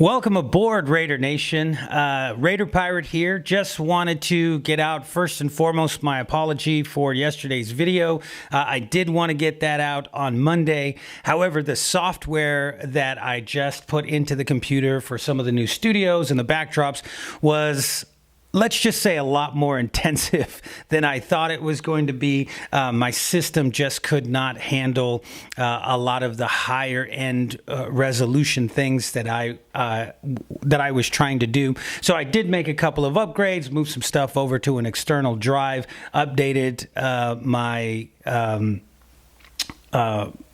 Welcome aboard, Raider Nation. Raider Pirate here. Just wanted to get out, first and foremost, my apology for yesterday's video. I did want to get that out on Monday. However, the software that I just put into the computer for some of the new studios and the backdrops was, let's just say, a lot more intensive than I thought it was going to be. My system just could not handle a lot of the higher end resolution things that I was trying to do. So I did make a couple of upgrades, moved some stuff over to an external drive, updated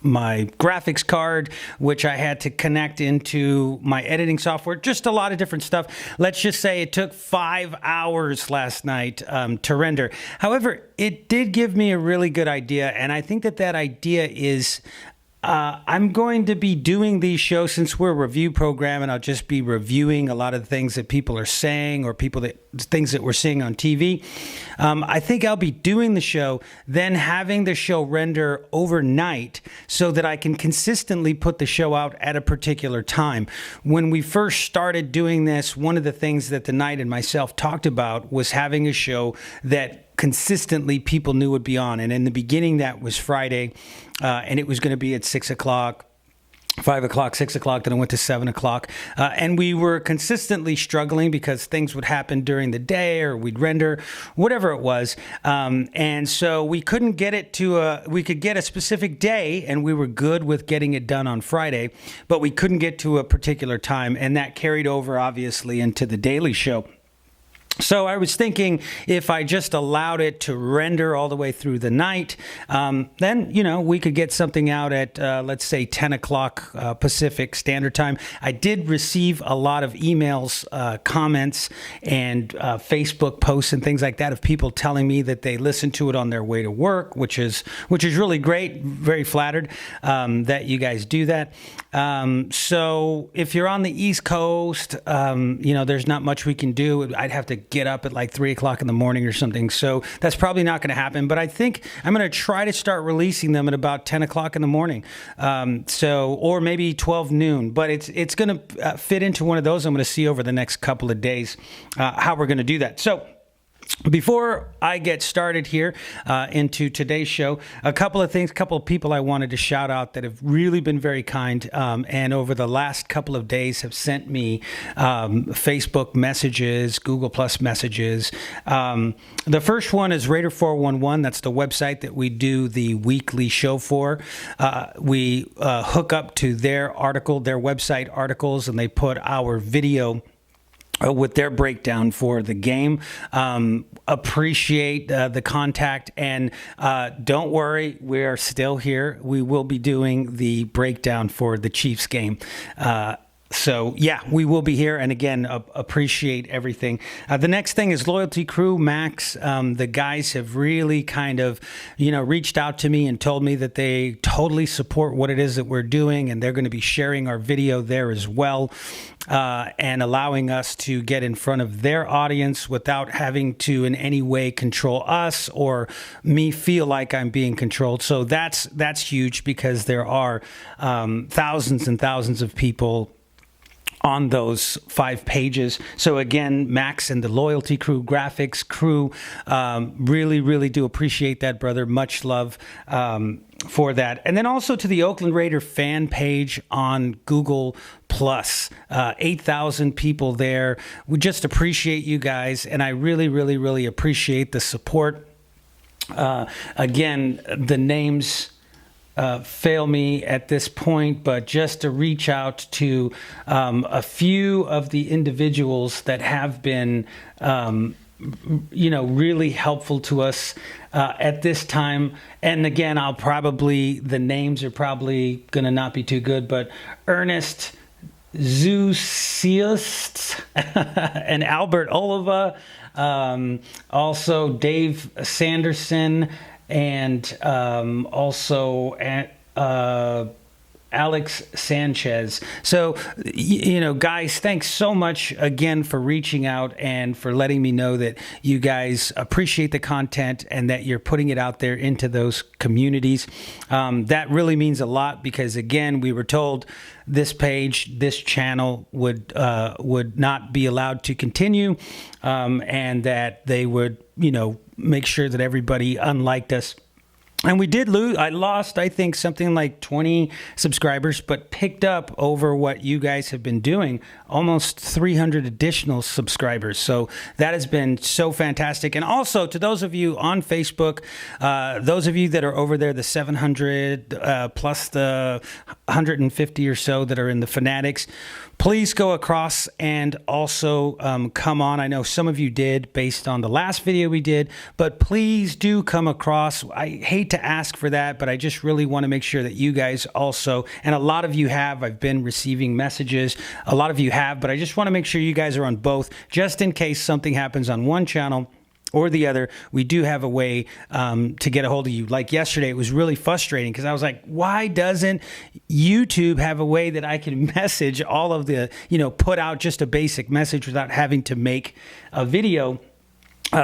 my graphics card, which I had to connect into my editing software, just a lot of different stuff. Let's just say it took 5 hours last night to render. However, it did give me a really good idea, and I think that idea is I'm going to be doing these shows since we're a review program, and I'll just be reviewing a lot of the things that people are saying or things that we're seeing on TV. I think I'll be doing the show, then having the show render overnight so that I can consistently put the show out at a particular time. When we first started doing this, one of the things that the Knight and myself talked about was having a show that consistently people knew would be on. And in the beginning, that was Friday, and it was going to be at 6 o'clock. 5 o'clock, 6 o'clock, then I went to 7 o'clock. And we were consistently struggling because things would happen during the day or we'd render, whatever it was. And so we couldn't get it we could get a specific day and we were good with getting it done on Friday, but we couldn't get to a particular time. And that carried over, obviously, into the daily show. So I was thinking if I just allowed it to render all the way through the night, then, we could get something out at, let's say, 10 o'clock Pacific Standard Time. I did receive a lot of emails, comments, and Facebook posts and things like that of people telling me that they listened to it on their way to work, which is really great. Very flattered that you guys do that. So if you're on the East Coast, there's not much we can do. I'd have to get up at like 3 o'clock in the morning or something. So that's probably not going to happen. But I think I'm going to try to start releasing them at about 10 o'clock in the morning. Or maybe 12 noon. But it's going to fit into one of those. I'm going to see over the next couple of days how we're going to do that. So before I get started here into today's show, a couple of people I wanted to shout out that have really been very kind and over the last couple of days have sent me Facebook messages, Google Plus messages. The first one is Raider 411. That's the website that we do the weekly show for. We hook up to their website articles, and they put our video with their breakdown for the game. Appreciate the contact, and don't worry, we're still here. We will be doing the breakdown for the Chiefs game. So, yeah, we will be here. And again, appreciate everything. The next thing is Loyalty Crew, Max. The guys have really kind of, reached out to me and told me that they totally support what it is that we're doing. And they're going to be sharing our video there as well, and allowing us to get in front of their audience without having to in any way control us or me feel like I'm being controlled. So that's huge because there are thousands and thousands of people on those 5 pages. So again, Max and the Loyalty Crew, graphics crew, really, really do appreciate that, brother. Much love for that. And then also to the Oakland Raider fan page on Google Plus, 8,000 people there. We just appreciate you guys, and I really, really, really appreciate the support. Again, the names fail me at this point, but just to reach out to a few of the individuals that have been, really helpful to us at this time. And again, the names are probably going to not be too good, but Ernest Zusiust and Albert Oliva, also Dave Sanderson, and also Alex Sanchez. So, guys, thanks so much again for reaching out and for letting me know that you guys appreciate the content and that you're putting it out there into those communities. That really means a lot because, again, we were told this page, this channel would not be allowed to continue, and that they would, make sure that everybody unliked us. And we did lose. I lost, I think, something like 20 subscribers, but picked up over what you guys have been doing, almost 300 additional subscribers. So that has been so fantastic. And also to those of you on Facebook, those of you that are over there, the 700 plus the 150 or so that are in the Fanatics, please go across and also come on. I know some of you did based on the last video we did, but please do come across. I hate to ask for that, but I just really want to make sure that you guys also, and a lot of you have, I've been receiving messages, a lot of you have, but I just want to make sure you guys are on both, just in case something happens on one channel or the other. We do have a way to get a hold of you. Like yesterday, it was really frustrating because I was like, why doesn't YouTube have a way that I can message all of the, put out just a basic message without having to make a video?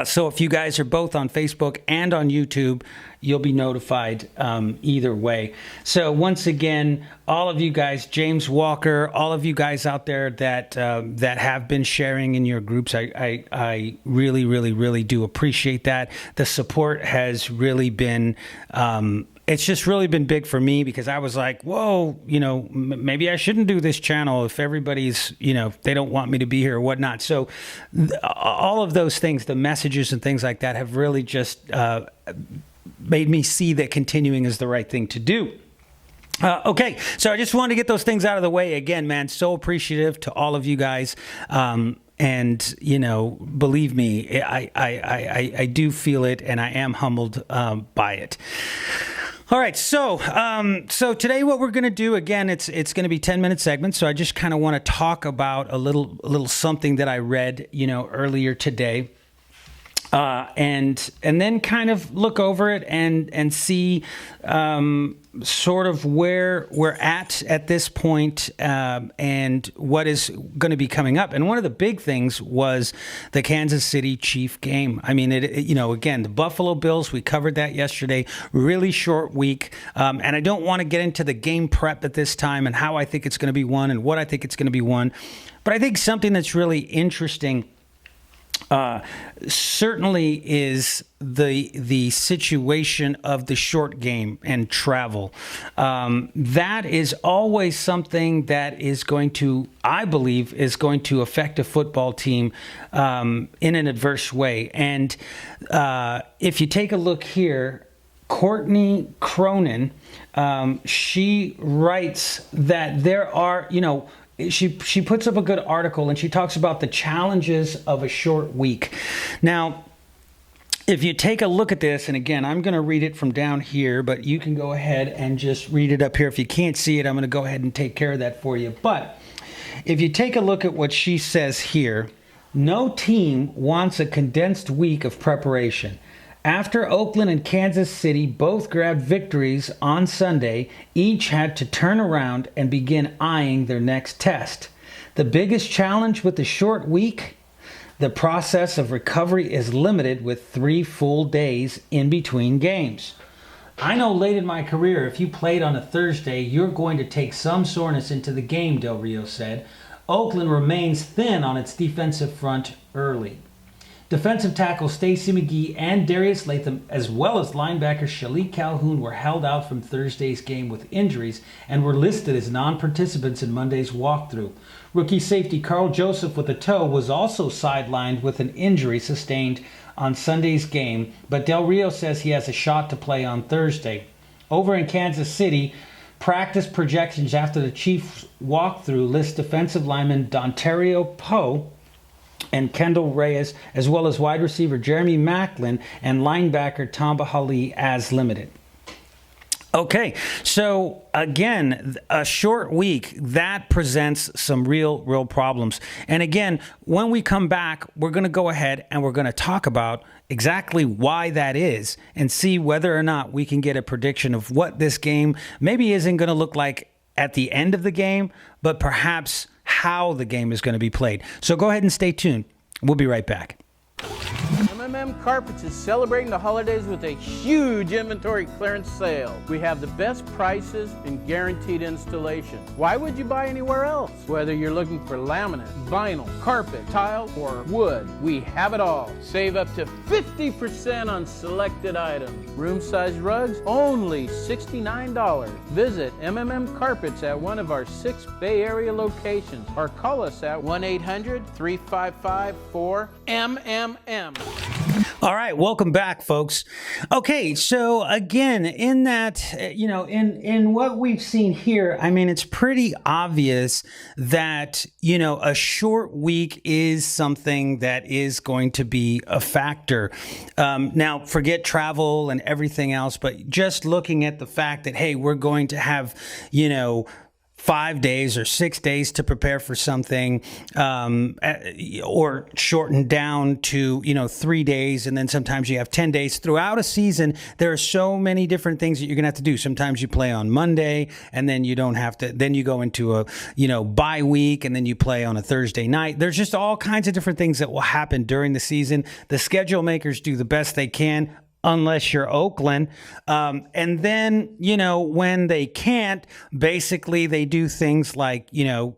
So if you guys are both on Facebook and on YouTube, you'll be notified either way. So once again, all of you guys, James Walker, all of you guys out there that have been sharing in your groups, I really, really, really do appreciate that. The support has really been it's just really been big for me because I was like, whoa, maybe I shouldn't do this channel if everybody's, if they don't want me to be here or whatnot. So all of those things, the messages and things like that have really just made me see that continuing is the right thing to do. Okay, so I just wanted to get those things out of the way. Again, man, so appreciative to all of you guys. And, believe me, I do feel it and I am humbled by it. All right, so today what we're going to do, again, it's going to be 10-minute segments. So I just kind of want to talk about a little something that I read, earlier today. And then kind of look over it and see sort of where we're at this point, and what is going to be coming up. And one of the big things was the Kansas City Chief game. I mean, again, the Buffalo Bills, we covered that yesterday, really short week. And I don't want to get into the game prep at this time and how I think it's going to be won and what I think it's going to be won. But I think something that's really interesting certainly is the situation of the short game and travel. That is always something that is going to, I believe, is going to affect a football team in an adverse way. And if you take a look here, Courtney Cronin, she writes that there are, she puts up a good article and she talks about the challenges of a short week. Now, if you take a look at this, and again, I'm going to read it from down here, but you can go ahead and just read it up here. If you can't see it, I'm going to go ahead and take care of that for you. But if you take a look at what she says here, no team wants a condensed week of preparation. After Oakland and Kansas City both grabbed victories on Sunday, each had to turn around and begin eyeing their next test. The biggest challenge with the short week? The process of recovery is limited with 3 full days in between games. I know late in my career, if you played on a Thursday, you're going to take some soreness into the game, Del Rio said. Oakland remains thin on its defensive front early. Defensive tackle Stacey McGee and Darius Latham, as well as linebacker Shalik Calhoun, were held out from Thursday's game with injuries and were listed as non-participants in Monday's walkthrough. Rookie safety Carl Joseph with a toe was also sidelined with an injury sustained on Sunday's game, but Del Rio says he has a shot to play on Thursday. Over in Kansas City, practice projections after the Chiefs walkthrough list defensive lineman Dontario Poe and Kendall Reyes, as well as wide receiver Jeremy Maclin and linebacker Tamba Hali as limited. Okay, so again, a short week, that presents some real problems. And again, when we come back, we're going to go ahead and we're going to talk about exactly why that is and see whether or not we can get a prediction of what this game maybe isn't going to look like at the end of the game, but perhaps how the game is going to be played. So go ahead and stay tuned. We'll be right back. M Carpets is celebrating the holidays with a huge inventory clearance sale. We have the best prices and guaranteed installation. Why would you buy anywhere else? Whether you're looking for laminate, vinyl, carpet, tile, or wood, we have it all. Save up to 50% on selected items. Room-size rugs, only $69. Visit Carpets at one of our 6 Bay Area locations or call us at 1-800-355-4MMM. All right, welcome back, folks. Okay, so again, in that, in what we've seen here, I mean, it's pretty obvious that, a short week is something that is going to be a factor. Now, forget travel and everything else, but just looking at the fact that, hey, we're going to have, 5 days or 6 days to prepare for something, or shortened down to, 3 days. And then sometimes you have 10 days throughout a season. There are so many different things that you're going to have to do. Sometimes you play on Monday and then you don't have to, then you go into a, bye week and then you play on a Thursday night. There's just all kinds of different things that will happen during the season. The schedule makers do the best they can, unless you're Oakland. And then, when they can't, basically they do things like,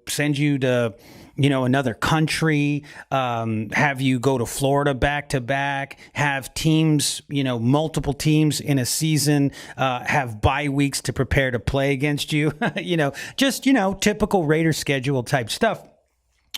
send you to, another country, have you go to Florida back to back, have teams, multiple teams in a season, have bye weeks to prepare to play against you, typical Raider schedule type stuff.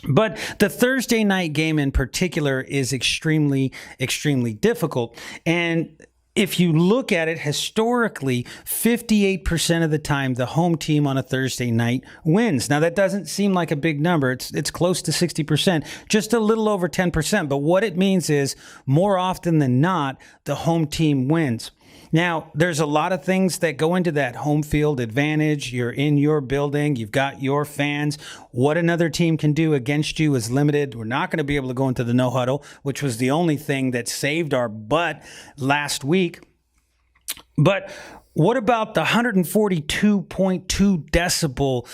But the Thursday night game in particular is extremely, extremely difficult. And if you look at it historically, 58% of the time, the home team on a Thursday night wins. Now, that doesn't seem like a big number. It's close to 60%, just a little over 10%. But what it means is more often than not, the home team wins. Now, there's a lot of things that go into that home field advantage. You're in your building. You've got your fans. What another team can do against you is limited. We're not going to be able to go into the no huddle, which was the only thing that saved our butt last week. But what about the 142.2 decibel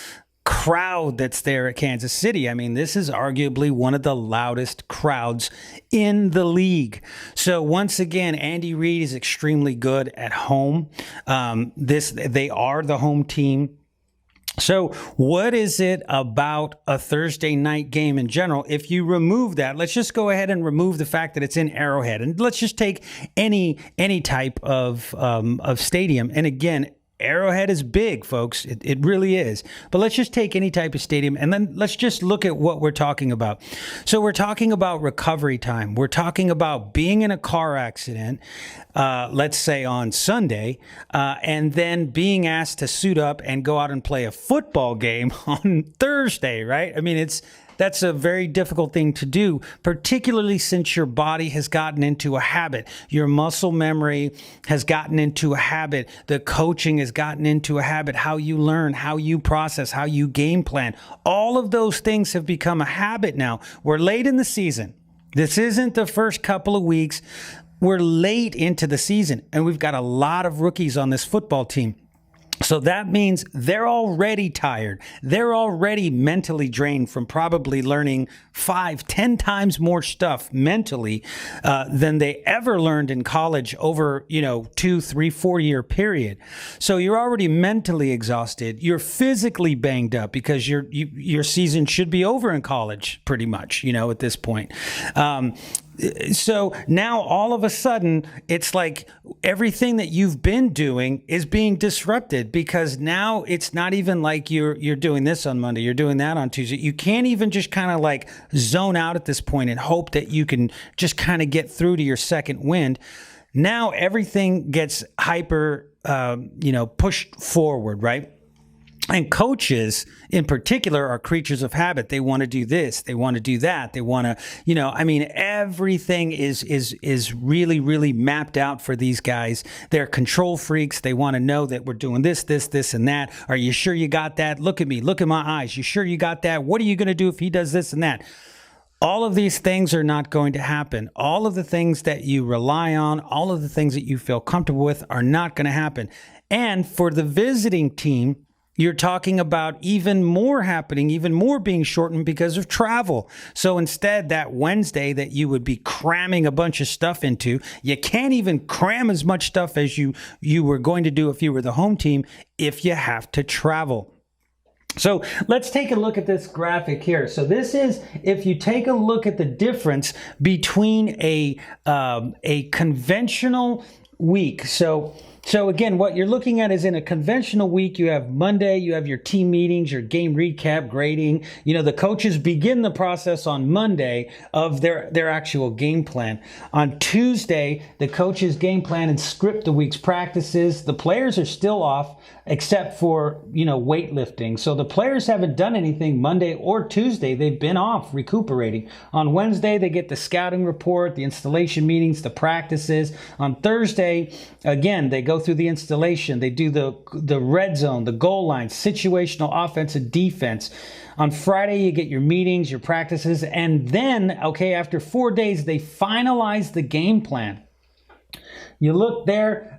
crowd that's there at Kansas City? I mean, this is arguably one of the loudest crowds in the league. So once again, Andy Reid is extremely good at home. They are the home team. So what is it about a Thursday night game in general? If you remove that, let's just go ahead and remove the fact that it's in Arrowhead, and let's just take any type of stadium. And again, Arrowhead is big, folks. It really is. But let's just take any type of stadium, and then let's just look at what we're talking about. So we're talking about recovery time. We're talking about being in a car accident, let's say on Sunday, and then being asked to suit up and go out and play a football game on Thursday, right? I mean, that's a very difficult thing to do, particularly since your body has gotten into a habit. Your muscle memory has gotten into a habit. The coaching has gotten into a habit. How you learn, how you process, how you game plan. All of those things have become a habit now. We're late in the season. This isn't the first couple of weeks. We're late into the season, and we've got a lot of rookies on this football team. So that means they're already tired. They're already mentally drained from probably learning 5-10 times more stuff mentally than they ever learned in college over, 2, 3, 4 year period. So you're already mentally exhausted. You're physically banged up because your season should be over in college pretty much, at this point. So now all of a sudden, it's like everything that you've been doing is being disrupted, because now it's not even like you're doing this on Monday, you're doing that on Tuesday. You can't even just kind of like zone out at this point and hope that you can just kind of get through to your second wind. Now everything gets hyper, pushed forward, right? And coaches in particular are creatures of habit. They want to do this. They want to do that. They want to, everything is really, really mapped out for these guys. They're control freaks. They want to know that we're doing this, and that. Are you sure you got that? Look at me. Look at my eyes. You sure you got that? What are you going to do if he does this and that? All of these things are not going to happen. All of the things that you rely on, all of the things that you feel comfortable with are not going to happen. And for the visiting team, you're talking about even more happening, even more being shortened because of travel. So instead, that Wednesday that you would be cramming a bunch of stuff into, you can't even cram as much stuff as you were going to do if you were the home team if you have to travel. So let's take a look at this graphic here. So this is, if you take a look at the difference between a conventional week. So again, what you're looking at is in a conventional week, you have Monday, you have your team meetings, your game recap, grading. The coaches begin the process on Monday of their actual game plan. On Tuesday, the coaches game plan and script the week's practices. The players are still off except for, weightlifting. So the players haven't done anything Monday or Tuesday. They've been off recuperating. On Wednesday, they get the scouting report, the installation meetings, the practices. On Thursday, again, they go through the installation. They do the red zone, the goal line, situational offense and defense. On Friday, you get your meetings, your practices, and then, after 4 days, they finalize the game plan. You look there,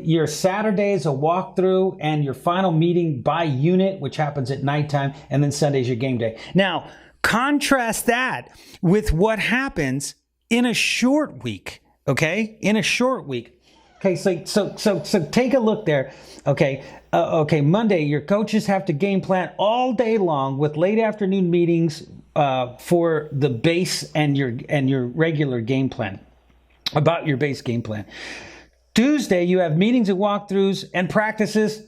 your Saturday is a walkthrough and your final meeting by unit, which happens at nighttime, and then Sunday's your game day. Now, contrast that with what happens in a short week, in a short week. So take a look there. Monday, your coaches have to game plan all day long with late afternoon meetings for the base and your regular game plan, about your base game plan. Tuesday, you have meetings and walkthroughs and practices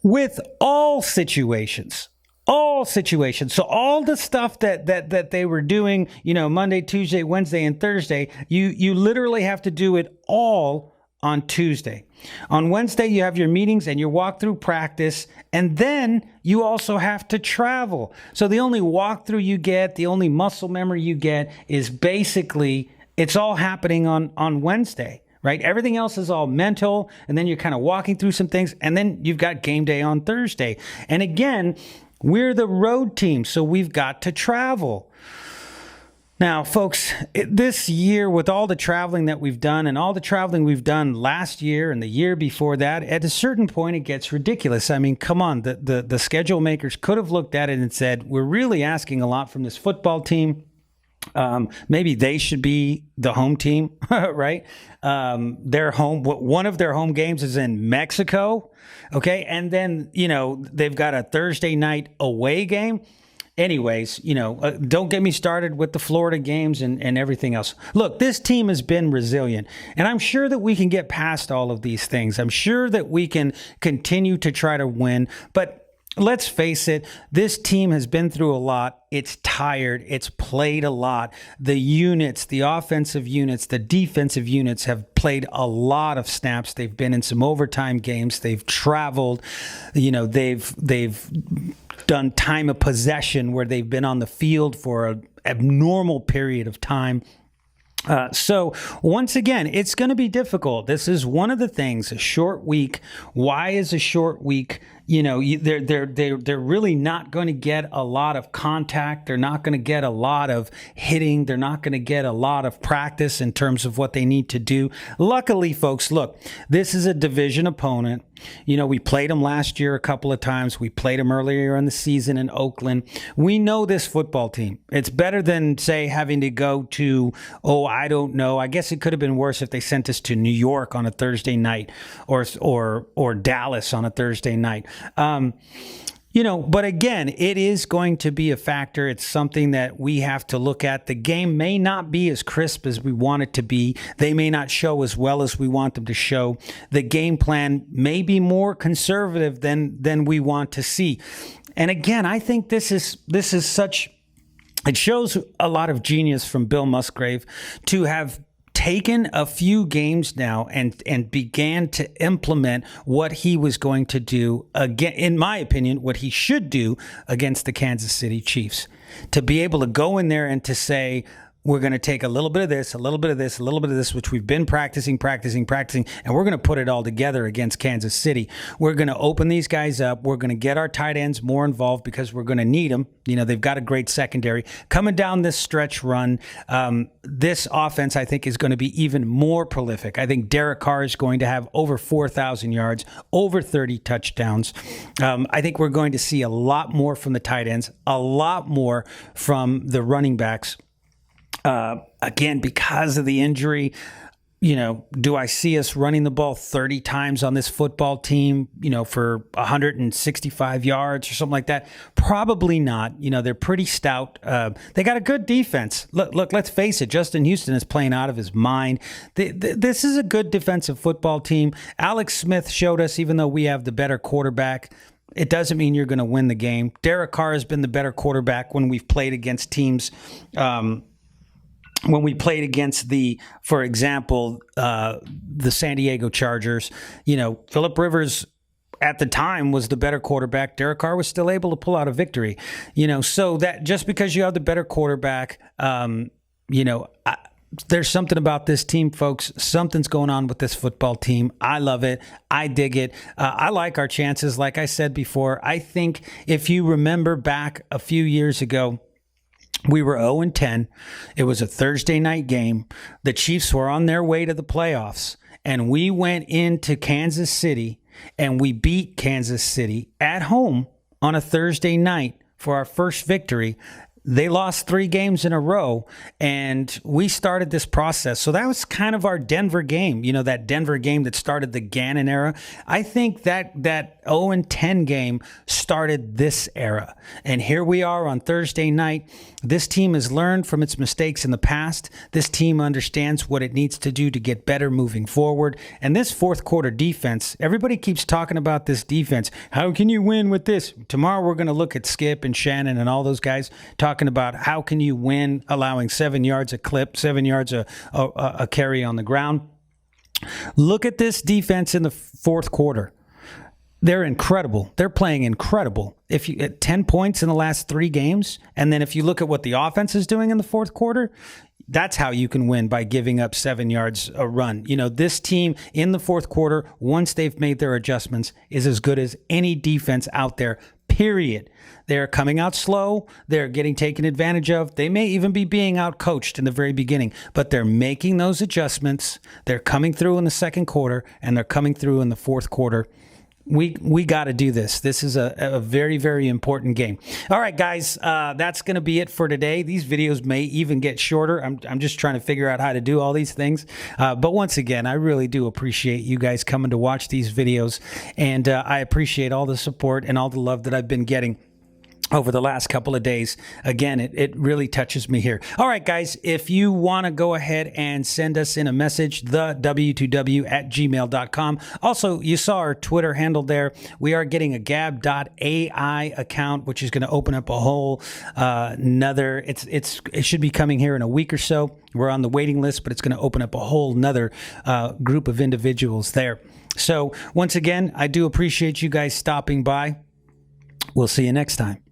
with all situations. So all the stuff that they were doing, Monday, Tuesday, Wednesday, and Thursday, you literally have to do it all on Tuesday. On Wednesday, you have your meetings and your walkthrough practice, and then you also have to travel. So the only walkthrough you get, the only muscle memory you get is basically, it's all happening on Wednesday, right? Everything else is all mental, and then you're kind of walking through some things, and then you've got game day on Thursday. And again, we're the road team, so we've got to travel. Now, folks, this year, with all the traveling that we've done and all the traveling we've done last year and the year before that, at a certain point, it gets ridiculous. I mean, come on, the schedule makers could have looked at it and said, we're really asking a lot from this football team. Maybe they should be the home team, right? Their home, one of their home games is in Mexico. And then, they've got a Thursday night away game. Anyways, don't get me started with the Florida games and everything else. Look, this team has been resilient, and I'm sure that we can get past all of these things. I'm sure that we can continue to try to win, but let's face it, this team has been through a lot. It's tired. It's played a lot. The units, the offensive units, the defensive units have played a lot of snaps. They've been in some overtime games. They've traveled. They've done time of possession where they've been on the field for an abnormal period of time. So once again, it's going to be difficult. This is one of the things, a short week. Why is a short week? They're really not going to get a lot of contact. They're not going to get a lot of hitting. They're not going to get a lot of practice in terms of what they need to do. Luckily, folks, look, this is a division opponent. We played them last year a couple of times. We played them earlier in the season in Oakland. We know this football team. It's better than, say, having to go to, I don't know. I guess it could have been worse if they sent us to New York on a Thursday night or Dallas on a Thursday night. But again, it is going to be a factor. It's something that we have to look at. The game may not be as crisp as we want it to be. They may not show as well as we want them to show. The game plan may be more conservative than we want to see. And again, I think this is such, it shows a lot of genius from Bill Musgrave to have taken a few games now and began to implement what he was going to do, again, in my opinion, what he should do against the Kansas City Chiefs. To be able to go in there and to say, we're going to take a little bit of this, a little bit of this, a little bit of this, which we've been practicing, and we're going to put it all together against Kansas City. We're going to open these guys up. We're going to get our tight ends more involved because we're going to need them. You know, they've got a great secondary. Coming down this stretch run, this offense, I think, is going to be even more prolific. I think Derek Carr is going to have over 4,000 yards, over 30 touchdowns. I think we're going to see a lot more from the tight ends, a lot more from the running backs. Again, because of the injury, you know, do I see us running the ball 30 times on this football team, you know, for 165 yards or something like that? Probably not. You know, they're pretty stout. They got a good defense. Look, let's face it. Justin Houston is playing out of his mind. This is a good defensive football team. Alex Smith showed us, even though we have the better quarterback, it doesn't mean you're going to win the game. Derek Carr has been the better quarterback when we've played against teams, when we played against for example, the San Diego Chargers. You know, Phillip Rivers at the time was the better quarterback. Derek Carr was still able to pull out a victory. You know, so that just because you have the better quarterback, you know, there's something about this team, folks. Something's going on with this football team. I love it. I dig it. I like our chances. Like I said before, I think if you remember back a few years ago, we were 0-10. It was a Thursday night game. The Chiefs were on their way to the playoffs, and we went into Kansas City, and we beat Kansas City at home on a Thursday night for our first victory. They lost 3 games in a row, and we started this process. So that was kind of our Denver game, you know, that Denver game that started the Gannon era. I think that 0-10 game started this era. And here we are on Thursday night. This team has learned from its mistakes in the past. This team understands what it needs to do to get better moving forward. And this fourth quarter defense, everybody keeps talking about this defense. How can you win with this? Tomorrow we're going to look at Skip and Shannon and all those guys talking about how can you win allowing 7 yards a clip, 7 yards a carry on the ground. Look at this defense in the fourth quarter. They're incredible. They're playing incredible. If you at 10 points in the last 3 games, and then if you look at what the offense is doing in the fourth quarter, that's how you can win, by giving up 7 yards a run. You know, this team in the fourth quarter, once they've made their adjustments, is as good as any defense out there, period. They're coming out slow. They're getting taken advantage of. They may even be being out-coached in the very beginning, but they're making those adjustments. They're coming through in the second quarter, and they're coming through in the fourth quarter. We got to do this. This is a very, very important game. All right, guys, that's going to be it for today. These videos may even get shorter. I'm just trying to figure out how to do all these things. But once again, I really do appreciate you guys coming to watch these videos, and I appreciate all the support and all the love that I've been getting over the last couple of days. Again, it really touches me here. All right, guys, if you want to go ahead and send us in a message, the W2W@gmail.com. Also, you saw our Twitter handle there. We are getting a gab.ai account, which is going to open up a whole another, it should be coming here in a week or so. We're on the waiting list, but it's going to open up a whole nother group of individuals there. So once again, I do appreciate you guys stopping by. We'll see you next time.